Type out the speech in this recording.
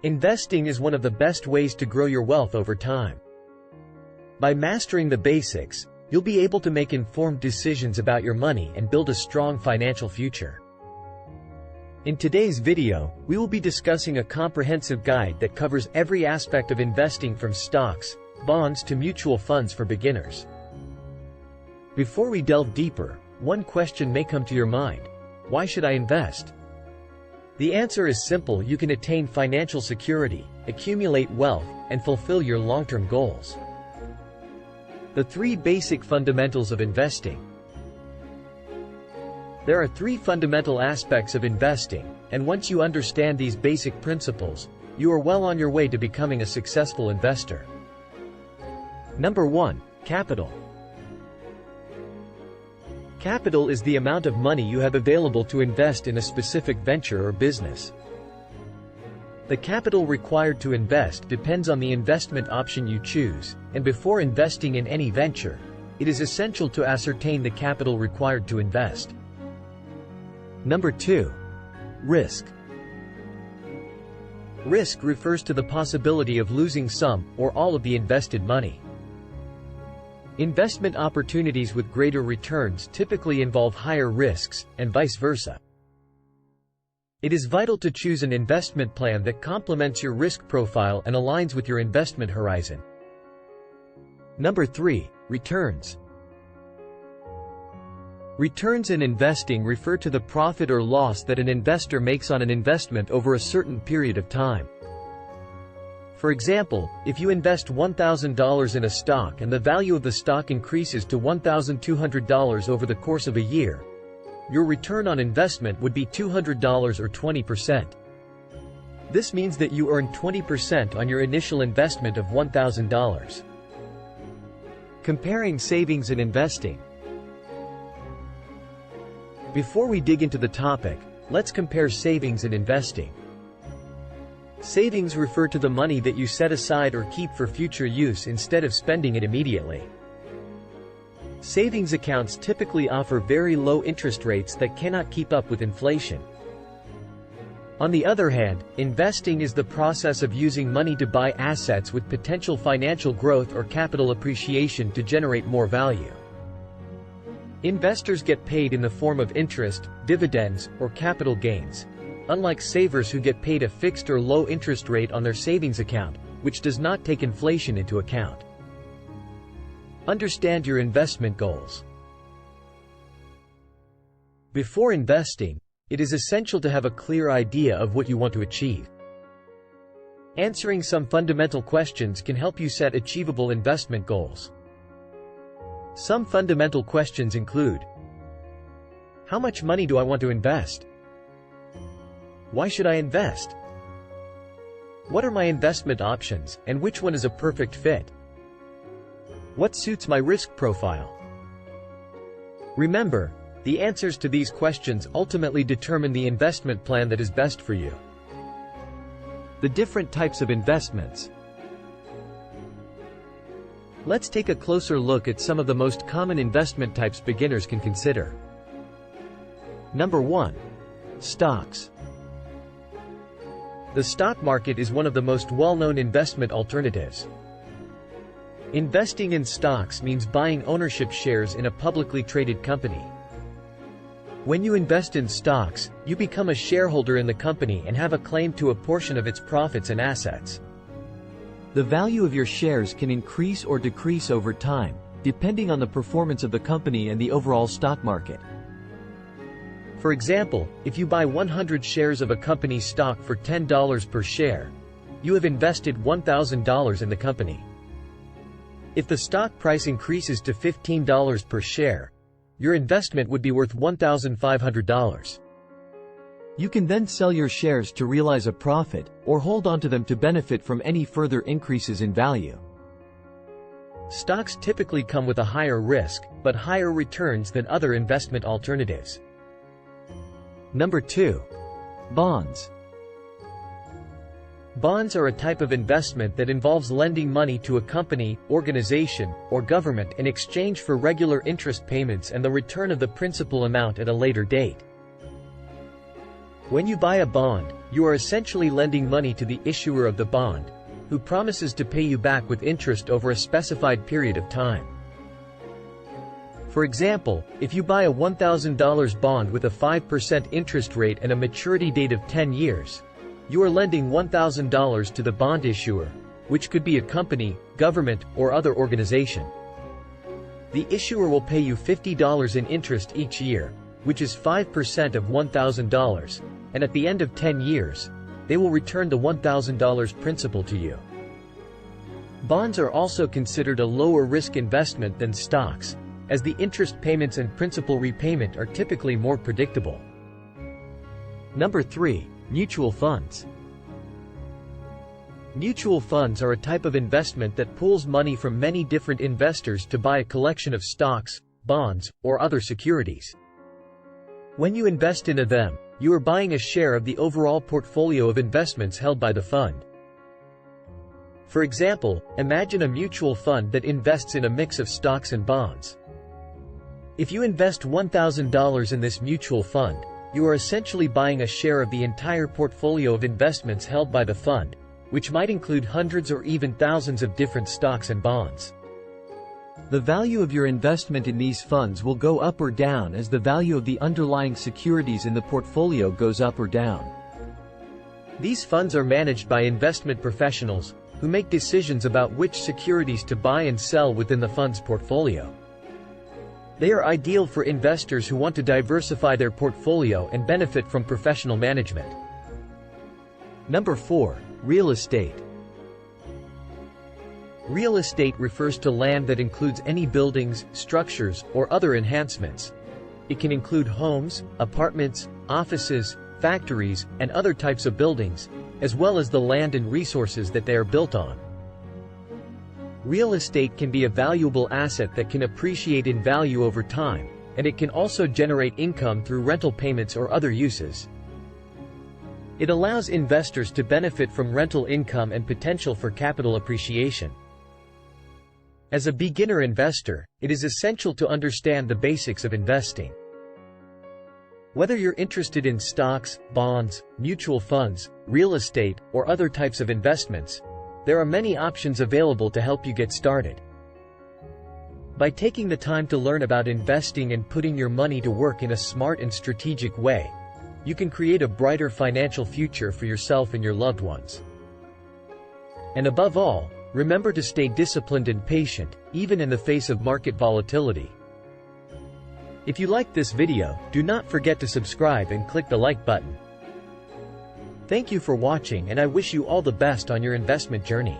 Investing is one of the best ways to grow your wealth over time. By mastering the basics, you'll be able to make informed decisions about your money and build a strong financial future. In today's video, we will be discussing a comprehensive guide that covers every aspect of investing from stocks, bonds to mutual funds for beginners. Before we delve deeper, one question may come to your mind. Why should I invest? The answer is simple: you can attain financial security, accumulate wealth, and fulfill your long-term goals. The three basic fundamentals of investing. There are three fundamental aspects of investing, and once you understand these basic principles, you are well on your way to becoming a successful investor. Number 1. Capital. Capital is the amount of money you have available to invest in a specific venture or business. The capital required to invest depends on the investment option you choose, and before investing in any venture, it is essential to ascertain the capital required to invest. Number 2. Risk. Risk refers to the possibility of losing some or all of the invested money. Investment opportunities with greater returns typically involve higher risks, and vice versa. It is vital to choose an investment plan that complements your risk profile and aligns with your investment horizon. Number 3. Returns. Returns in investing refer to the profit or loss that an investor makes on an investment over a certain period of time. For example, if you invest $1,000 in a stock and the value of the stock increases to $1,200 over the course of a year, your return on investment would be $200 or 20%. This means that you earn 20% on your initial investment of $1,000. Comparing savings and investing. Before we dig into the topic, let's compare savings and investing. Savings refer to the money that you set aside or keep for future use instead of spending it immediately. Savings accounts typically offer very low interest rates that cannot keep up with inflation. On the other hand, investing is the process of using money to buy assets with potential financial growth or capital appreciation to generate more value. Investors get paid in the form of interest, dividends, or capital gains, unlike savers who get paid a fixed or low interest rate on their savings account, which does not take inflation into account. Understand your investment goals. Before investing, it is essential to have a clear idea of what you want to achieve. Answering some fundamental questions can help you set achievable investment goals. Some fundamental questions include: how much money do I want to invest? Why should I invest? What are my investment options, and which one is a perfect fit? What suits my risk profile? Remember, the answers to these questions ultimately determine the investment plan that is best for you. The different types of investments. Let's take a closer look at some of the most common investment types beginners can consider. Number 1. Stocks. The stock market is one of the most well-known investment alternatives. Investing in stocks means buying ownership shares in a publicly traded company. When you invest in stocks, you become a shareholder in the company and have a claim to a portion of its profits and assets. The value of your shares can increase or decrease over time, depending on the performance of the company and the overall stock market. For example, if you buy 100 shares of a company's stock for $10 per share, you have invested $1,000 in the company. If the stock price increases to $15 per share, your investment would be worth $1,500. You can then sell your shares to realize a profit, or hold onto them to benefit from any further increases in value. Stocks typically come with a higher risk, but higher returns than other investment alternatives. Number 2. Bonds. Bonds are a type of investment that involves lending money to a company, organization, or government in exchange for regular interest payments and the return of the principal amount at a later date. When you buy a bond, You are essentially lending money to the issuer of the bond, who promises to pay you back with interest over a specified period of time. For example, if you buy a $1,000 bond with a 5% interest rate and a maturity date of 10 years, you are lending $1,000 to the bond issuer, which could be a company, government, or other organization. The issuer will pay you $50 in interest each year, which is 5% of $1,000, and at the end of 10 years, they will return the $1,000 principal to you. Bonds are also considered a lower risk investment than stocks, as the interest payments and principal repayment are typically more predictable. Number 3. Mutual funds. Mutual funds are a type of investment that pools money from many different investors to buy a collection of stocks, bonds, or other securities. When you invest into them, you are buying a share of the overall portfolio of investments held by the fund. For example, imagine a mutual fund that invests in a mix of stocks and bonds. If you invest $1,000 in this mutual fund, you are essentially buying a share of the entire portfolio of investments held by the fund, which might include hundreds or even thousands of different stocks and bonds. The value of your investment in these funds will go up or down as the value of the underlying securities in the portfolio goes up or down. These funds are managed by investment professionals, who make decisions about which securities to buy and sell within the fund's portfolio. They are ideal for investors who want to diversify their portfolio and benefit from professional management. Number 4. Real estate. Real estate refers to land that includes any buildings, structures, or other enhancements. It can include homes, apartments, offices, factories, and other types of buildings, as well as the land and resources that they are built on. Real estate can be a valuable asset that can appreciate in value over time, and it can also generate income through rental payments or other uses. It allows investors to benefit from rental income and potential for capital appreciation. As a beginner investor, it is essential to understand the basics of investing. Whether you're interested in stocks, bonds, mutual funds, real estate, or other types of investments, there are many options available to help you get started. By taking the time to learn about investing and putting your money to work in a smart and strategic way, you can create a brighter financial future for yourself and your loved ones. And above all, remember to stay disciplined and patient, even in the face of market volatility. If you liked this video, do not forget to subscribe and click the like button. Thank you for watching, and I wish you all the best on your investment journey.